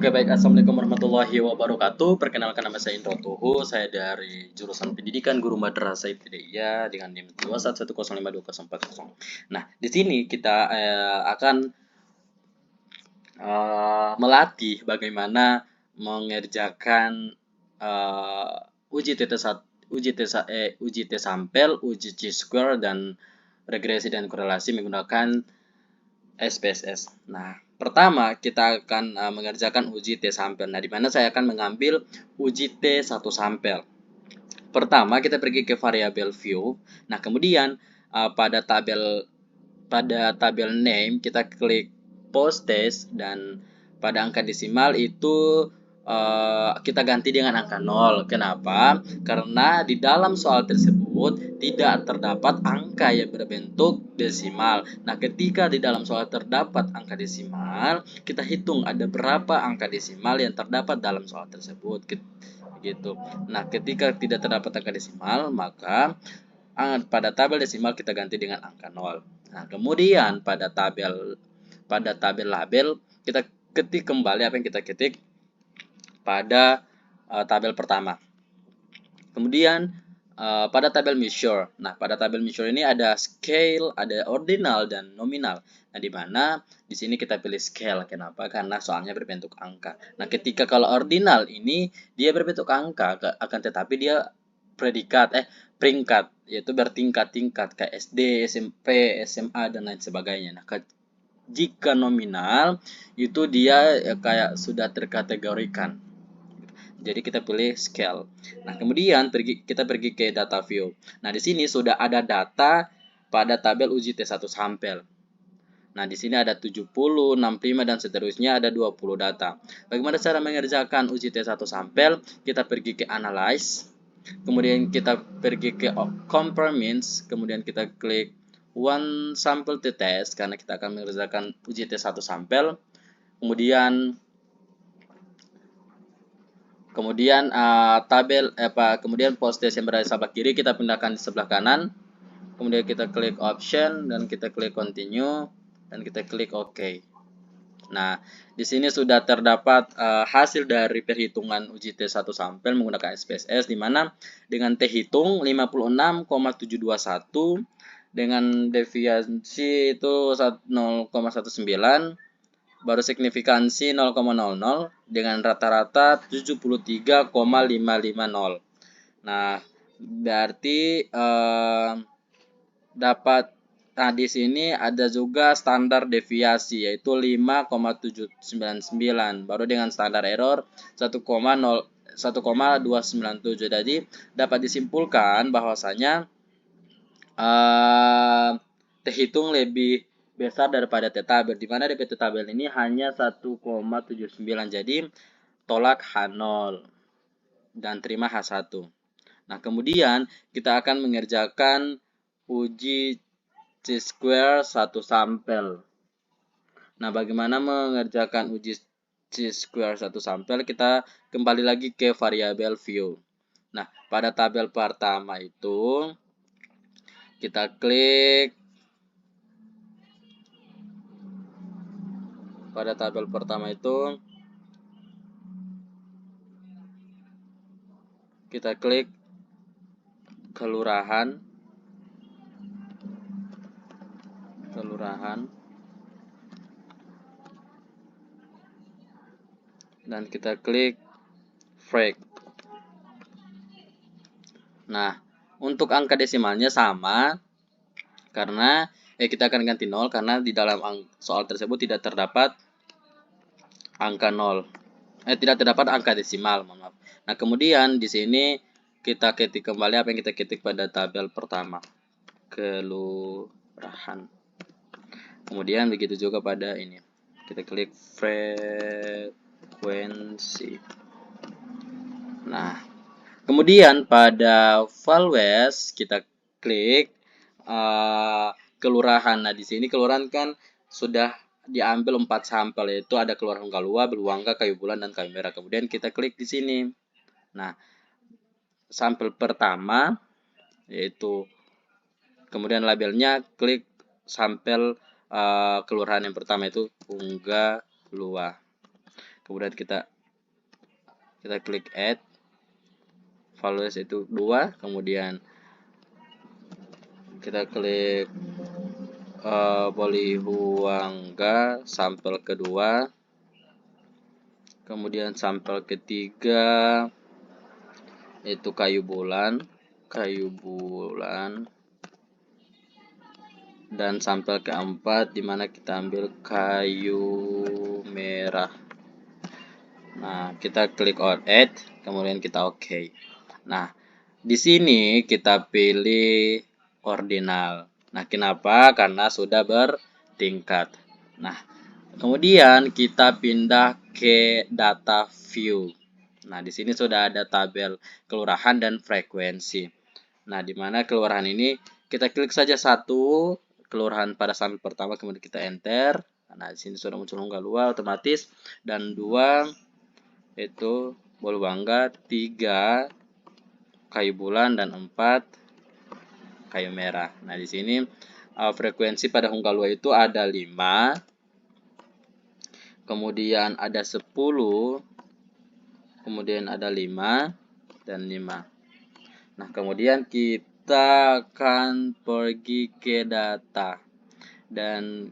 Oke, baik. Assalamualaikum warahmatullahi wabarakatuh. Perkenalkan, nama saya Indro Tuhu. Saya dari jurusan Pendidikan Guru Madrasah Ibtidaiyah dengan NIM 211105240. Nah, di sini kita akan melatih bagaimana mengerjakan uji T sampel, uji Chi-square, dan regresi dan korelasi menggunakan SPSS. Nah, pertama kita akan mengerjakan uji T sampel. Nah, di mana saya akan mengambil uji T1 sampel. Pertama, kita pergi ke variabel view. Nah, kemudian pada tabel name kita klik post test, dan pada angka desimal itu kita ganti dengan angka 0. Kenapa? Karena di dalam soal tersebut tidak terdapat angka yang berbentuk desimal. Nah, ketika di dalam soal terdapat angka desimal, kita hitung ada berapa angka desimal yang terdapat dalam soal tersebut. Gitu. Nah, ketika tidak terdapat angka desimal, maka pada tabel desimal kita ganti dengan angka 0. Nah, kemudian pada tabel label kita ketik kembali apa yang kita ketik pada tabel pertama. Kemudian pada tabel measure. Nah, pada tabel measure ini ada scale, ada ordinal, dan nominal. Nah, di mana di sini kita pilih scale. Kenapa? Karena soalnya berbentuk angka. Nah, ketika kalau ordinal ini dia berbentuk angka, akan tetapi dia peringkat, yaitu bertingkat-tingkat kayak SD, SMP, SMA, dan lain sebagainya. Nah, jika nominal itu dia kayak sudah terkategorikan. Jadi kita pilih scale. Nah, kemudian kita pergi ke data view. Nah, di sini sudah ada data pada tabel uji T1 sampel. Nah, di sini ada 70, 65, dan seterusnya, ada 20 data. Bagaimana cara mengerjakan uji T1 sampel? Kita pergi ke analyze. Kemudian kita pergi ke compare means, kemudian kita klik one sample to test karena kita akan mengerjakan uji T1 sampel. Kemudian kemudian post test yang berada di sebelah kiri kita pindahkan di sebelah kanan. Kemudian kita klik option dan kita klik continue dan kita klik OK. Nah, di sini sudah terdapat hasil dari perhitungan uji T1 sampel menggunakan SPSS, di mana dengan T hitung 56,721 dengan deviasi itu 0,19, baru signifikansi 0,00 dengan rata-rata 73,550. Nah, berarti di sini ada juga standar deviasi yaitu 5,799 baru dengan standar error 1,297. Jadi dapat disimpulkan bahwasanya terhitung lebih besar daripada T tabel, di mana T tabel ini hanya 1,79. Jadi tolak H0 dan terima H1. Nah, kemudian kita akan mengerjakan uji Chi-square 1 sampel. Nah, bagaimana mengerjakan uji Chi-square 1 sampel? Kita kembali lagi ke variabel view. Nah, pada tabel pertama itu kita klik kelurahan, dan kita klik frag. Nah, untuk angka desimalnya sama karena kita akan ganti 0 karena di dalam soal tersebut tidak terdapat angka 0. Tidak terdapat angka desimal, maaf. Nah, kemudian di sini kita ketik kembali apa yang kita ketik pada tabel pertama, kelurahan. Kemudian begitu juga pada ini. Kita klik frekuensi. Nah, kemudian pada values kita klik kelurahan. Nah, di sini kelurahan kan sudah diambil 4 sampel, yaitu ada kelurahan Galua, Beluangga, Kayu Bulan, dan Kayu Merah. Kemudian kita klik di sini. Nah, sampel pertama yaitu kemudian labelnya klik sampel kelurahan yang pertama itu Unggalua. kemudian kita klik add values itu 2, kemudian kita klik Polihuangga sampel kedua, kemudian sampel ketiga itu kayu bulan, dan sampel keempat dimana kita ambil kayu merah. Nah, kita klik on add, kemudian kita oke. Nah, di sini kita pilih ordinal. Nah, kenapa? Karena sudah bertingkat. Nah, kemudian kita pindah ke data view. Nah, di sini sudah ada tabel kelurahan dan frekuensi. Nah, di mana kelurahan ini kita klik saja satu kelurahan pada sampel pertama, kemudian kita enter. Nah, di sini sudah muncul Hunggalua otomatis, dan 2 itu Boluangga, 3 kayu bulan, dan 4 kayu merah. Nah, di sini frekuensi pada Hunggalua itu ada 5, kemudian ada 10, kemudian ada 5 dan 5. Nah, kemudian kita akan pergi ke data dan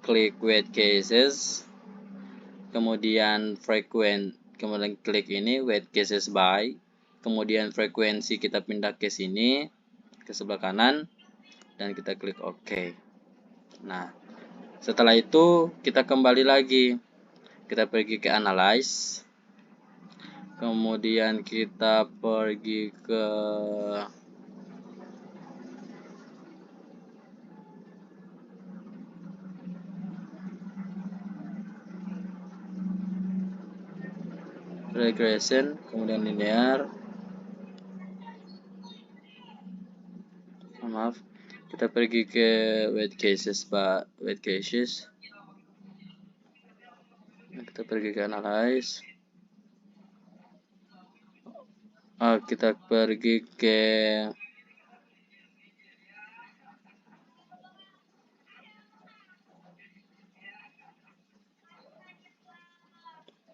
klik weight cases, kemudian kemudian klik ini weight cases by, kemudian frekuensi kita pindah ke sini ke sebelah kanan dan kita klik OK. Nah, setelah itu kita kembali lagi, kita pergi ke analyze, kemudian kita pergi ke regression, kemudian linear. Maaf, kita pergi ke weight cases. Nah, kita pergi ke analyze. Kita pergi ke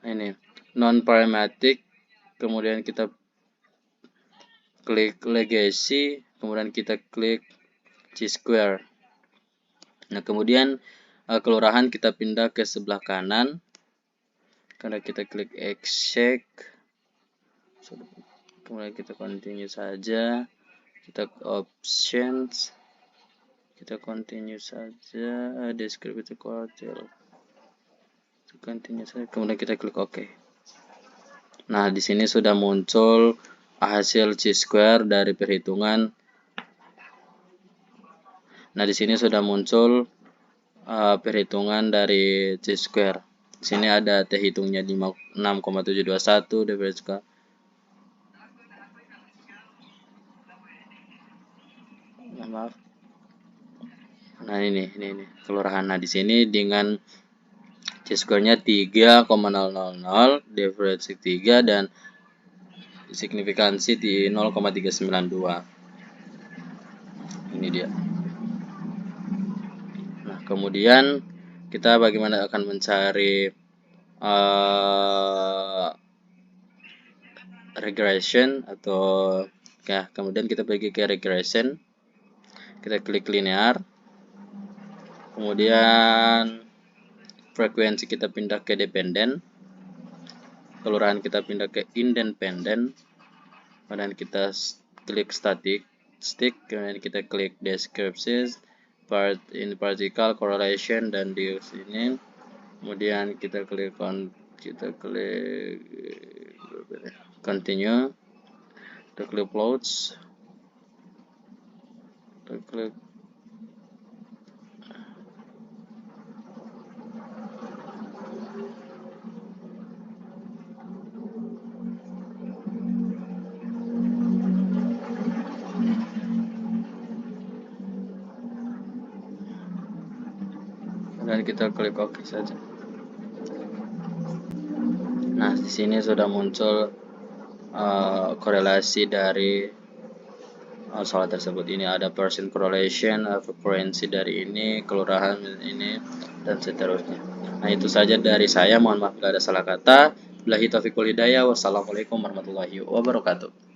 ini non parametric, kemudian kita klik legacy, kemudian kita klik chi-square. Nah, kemudian kelurahan kita pindah ke sebelah kanan karena kita klik exec, kemudian kita continue saja, kita options, kita continue saja, descriptive quartile, continue saja, kemudian kita klik OK. Nah, di sini sudah muncul hasil chi-square dari perhitungan. Nah, di sini sudah muncul perhitungan dari chi-square. Di sini ada T hitungnya 6,721 divided. Maaf. Nah, ini kelurahan. Nah, di sini dengan chi-square-nya 3,000, diferensi 3 dan signifikansi di 0,392. Ini dia. Nah, kemudian kita bagaimana akan mencari regression atau ya, kemudian kita pergi ke regression, kita klik linear, kemudian frekuensi kita pindah ke dependent, kelurahan kita pindah ke independent, kemudian kita klik statistik, kemudian kita klik descriptions, particle correlation, dan di sini kemudian kita klik continue, kita klik plots, kita klik dan kita klik OK saja. Nah, di sini sudah muncul korelasi dari soal tersebut. Ini ada percent correlation, frekuensi dari ini, kelurahan ini, dan seterusnya. Nah, itu saja dari saya. Mohon maaf bila ada salah kata. Billahi taufiq wal hidayah. Wassalamualaikum warahmatullahi wabarakatuh.